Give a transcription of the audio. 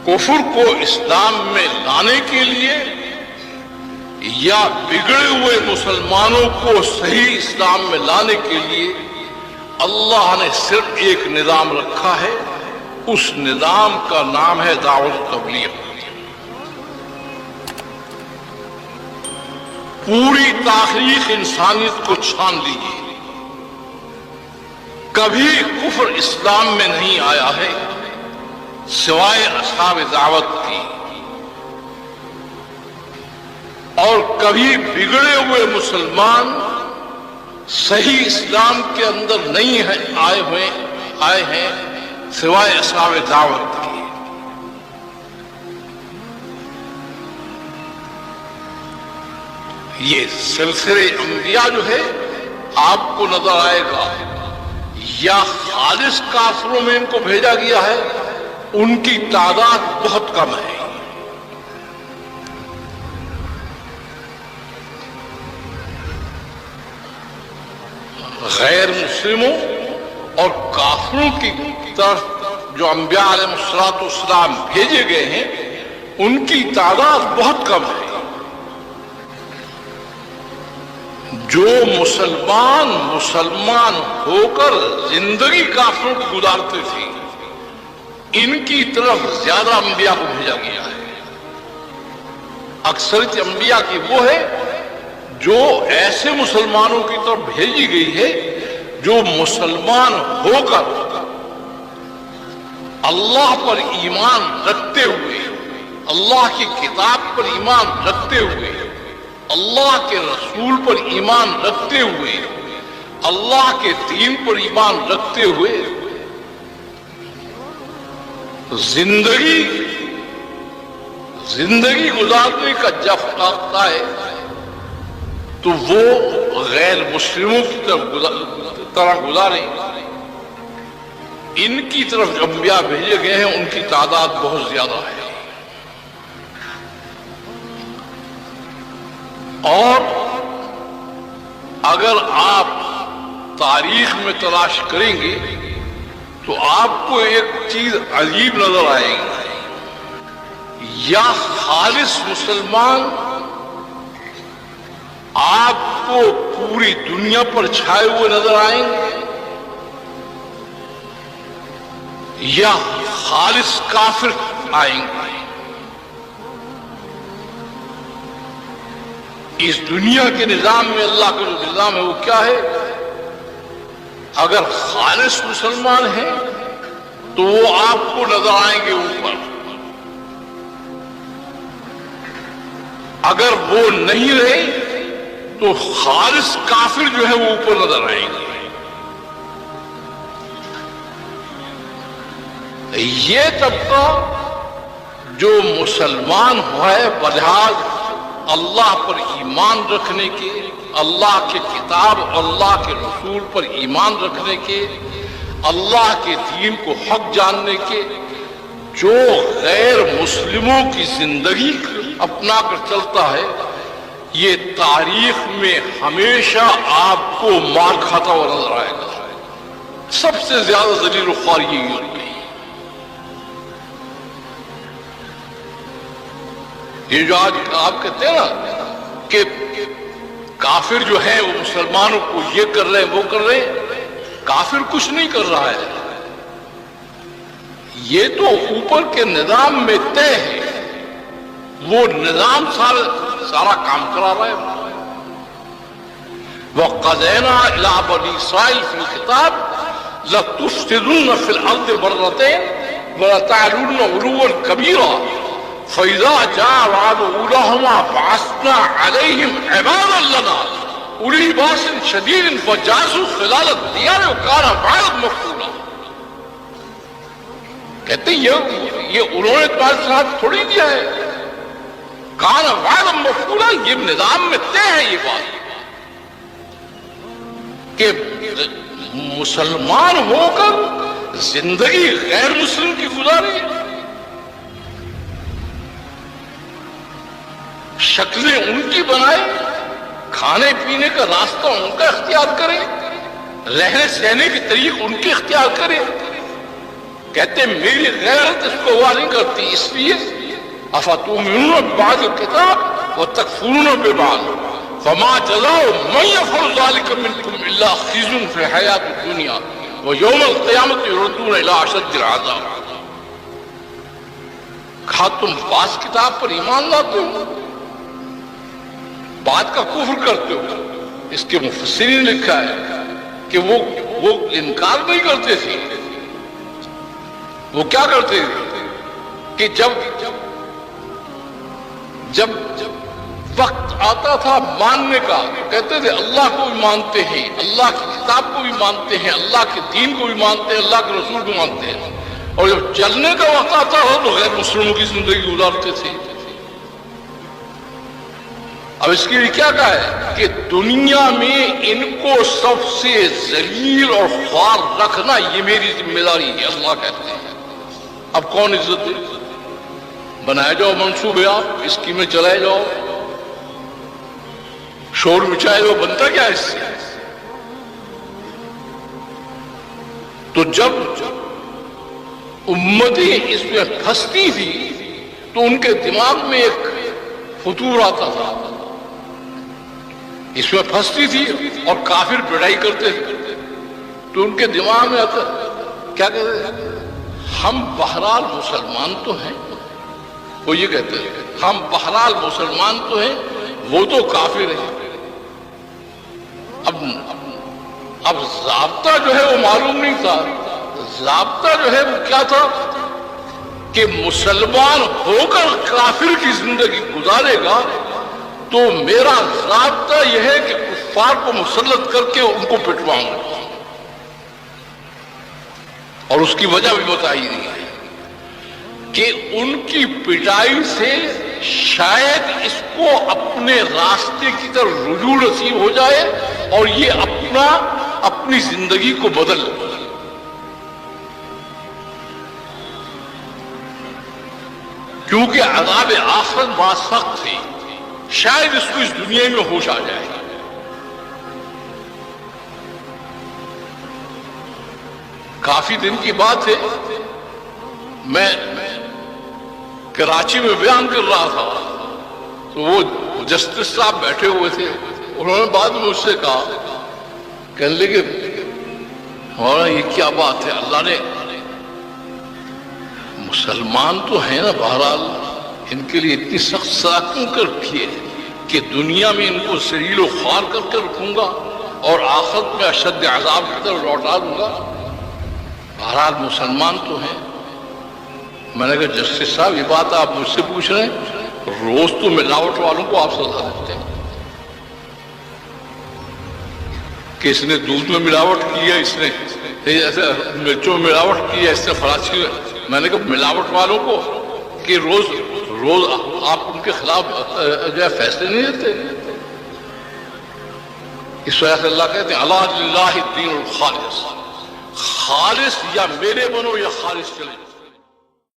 کفر کو اسلام میں لانے کے لیے یا بگڑے ہوئے مسلمانوں کو صحیح اسلام میں لانے کے لیے اللہ نے صرف ایک نظام رکھا ہے. اس نظام کا نام ہے دعوت و تبلیغ. پوری تاریخ انسانیت کو چھان لیجیے، کبھی کفر اسلام میں نہیں آیا ہے سوائے اصحاب دعوت کی، اور کبھی بگڑے ہوئے مسلمان صحیح اسلام کے اندر نہیں آئے ہیں سوائے اصحاب دعوت کی. یہ سلسلے انبیاء جو ہے آپ کو نظر آئے گا، یا خالص کافروں میں ان کو بھیجا گیا ہے، ان کی تعداد بہت کم ہے. غیر مسلموں اور کافروں کی طرف جو انبیاء علیہ السلام بھیجے گئے ہیں ان کی تعداد بہت کم ہے. جو مسلمان ہو کر زندگی کافروں کی گزارتے تھے ان کی طرف زیادہ انبیاء کو بھیجا گیا ہے. اکثریت انبیاء کی وہ ہے جو ایسے مسلمانوں کی طرف بھیجی گئی ہے جو مسلمان ہو کر اللہ پر ایمان رکھتے ہوئے، اللہ کی کتاب پر ایمان رکھتے ہوئے، اللہ کے رسول پر ایمان رکھتے ہوئے، اللہ کے دین پر ایمان رکھتے ہوئے زندگی گزارنے کا جب آتا ہے تو وہ غیر مسلموں کی طرح گزارے. ان کی طرف جو انبیاء بھیجے گئے ہیں ان کی تعداد بہت زیادہ ہے. اور اگر آپ تاریخ میں تلاش کریں گے تو آپ کو ایک چیز عجیب نظر آئے گی. یا خالص مسلمان آپ کو پوری دنیا پر چھائے ہوئے نظر آئیں گے، یا خالص کافر آئیں گے. اس دنیا کے نظام میں اللہ کا جو نظام ہے وہ کیا ہے؟ اگر خالص مسلمان ہیں تو وہ آپ کو نظر آئیں گے اوپر، اگر وہ نہیں رہے تو خالص کافر جو ہے وہ اوپر نظر آئیں گے. یہ طبقہ جو مسلمان ہوا ہے بلحاظ اللہ پر ایمان رکھنے کے، اللہ کے کتاب اللہ کے رسول پر ایمان رکھنے کے، اللہ کے دین کو حق جاننے کے، جو غیر مسلموں کی زندگی اپنا کر چلتا ہے، یہ تاریخ میں ہمیشہ آپ کو مار کھاتا ہوا نظر آئے گا. سب سے زیادہ ذلیل و خوار یہی ہوگی. یہ جو آج آپ کہتے ہیں نا کہ کافر جو ہے وہ مسلمانوں کو یہ کر رہے وہ کر رہے، کافر کچھ نہیں کر رہا ہے. یہ تو اوپر کے نظام میں طے ہے، وہ نظام سارا کام کرا رہا ہے. وَقَضَيْنَا إِلَىٰ بَنِي إِسْرَائِيلَ فِي الْكِتَابِ لَتُفْسِدُنَّ فِي الْأَرْضِ مَرَّتَيْنِ وَلَتَعْلُنَّ عُلُوًّا كَبِيرًا فَإِذَا جَاءَ وَعْدُ أُولَاهُمَا بَعَثْنَا عَلَيْهِمْ عِبَادًا لَنَا أُولِي بَأْسٍ شَدِيدٍ فَجَاسُوا خِلَالَ الدِّيَارِ وَكَانَ وَعْدًا مَفْعُولًا. کہتے ہیں یہ انہوں نے تمہارے ساتھ تھوڑی دیا ہے، کان وعدًا مفعولا، یہ نظام میں طے ہے. یہ بات کہ مسلمان ہو کر زندگی غیر مسلم کی گزاری، شکلیں ان کی بنائے، کھانے پینے کا راستہ ان کا اختیار کرے، رہنے سہنے کے طریق ان کے اختیار کرے. کہتے ہیں میری غیرت اس کو ہوا نہیں کرتی، اس لیے افتؤمنون ببعض الکتاب وتکفرون ببعض فما جزاء من يفعل ذلك منكم الا خزي في الحياة الدنيا ويوم القيامة يردون الى اشد العذاب۔ کہا تم بعض کتاب پر ایمان لاتے ہو، بعد کا کفر کرتے ہو۔ اس کے مفسرین نے لکھا ہے کہ وہ انکار نہیں کرتے تھے، وہ کیا کرتے تھے کہ جب وقت آتا تھا ماننے کا، کہتے تھے اللہ کو بھی مانتے ہیں، اللہ کی کتاب کو بھی مانتے ہیں، اللہ کے دین کو بھی مانتے ہیں، اللہ کے رسول کو مانتے ہیں، اور جب چلنے کا وقت آتا ہو تو غیر مسلموں کی زندگی گزارتے تھے۔ اب اس کے لیے کیا کہا ہے کہ دنیا میں ان کو سب سے ذلیل اور خوار رکھنا یہ میری ذمہ داری ہے، اللہ کہتے ہیں۔ اب کون عزت دے؟ بنائے جاؤ منصوبے، آپ اسکیمیں چلائے جاؤ، شور مچائے جاؤ، بنتا کیا اس سے؟ تو جب امتیں اس میں پھنستی تھی تو ان کے دماغ میں ایک فطور آتا تھا، اس میں پھنستی تھی اور کافر پڑھائی کرتے تھے تو ان کے دماغ میں آتا کیا کہتے ہیں، ہم بہرحال مسلمان تو ہیں، وہ یہ کہتے ہیں ہم بہرحال مسلمان تو ہیں، وہ تو کافر ہیں۔ اب ضابطہ جو ہے وہ معلوم نہیں تھا، ضابطہ جو ہے وہ کیا تھا کہ مسلمان ہو کر کافر کی زندگی گزارے گا تو میرا ضابطہ یہ ہے کہ کفار کو مسلط کر کے ان کو پٹواؤں گا، اور اس کی وجہ بھی بتائی گئی ہے کہ ان کی پٹائی سے شاید اس کو اپنے راستے کی طرف رجوع نصیب ہو جائے اور یہ اپنی زندگی کو بدل لے۔ کیونکہ عذاب آخرت بڑا سخت ہے، شاید اس کو اس دنیا میں ہوش آ جائے۔ کافی دن کی بات ہے، میں کراچی میں بیان کر رہا تھا تو وہ جسٹس صاحب بیٹھے ہوئے تھے، انہوں نے بعد میں مجھ سے کہا، کہنے لگے ہمارا یہ کیا بات ہے، اللہ نے مسلمان تو ہیں نا، بہرحال ان کے لیے اتنی سخت سزا کیوں کر رکھی ہے کہ دنیا میں ان کو ذلیل و خوار کر کے رکھوں گا اور آخرت میں اشد عذاب کی طرف لوٹا دوں گا، بہرحال مسلمان تو ہیں۔ میں نے کہا جسٹس صاحب یہ بات آپ مجھ سے پوچھ رہے ہیں، روز تو ملاوٹ والوں کو آپ سزا دیتے ہیں کہ اس نے دودھ میں ملاوٹ کی ہے، اس نے ایسے مرچوں میں ملاوٹ کی ہے، اس نے فراچی میں۔ میں نے کہا ملاوٹ والوں کو کہ روز آپ ان کے خلاف جو ہے فیصلے نہیں دیتے؟ اس وجہ سے اللہ کہتے ہیں الا للہ الدین الخالص، خالص یا میرے بنو یا خالص چلے۔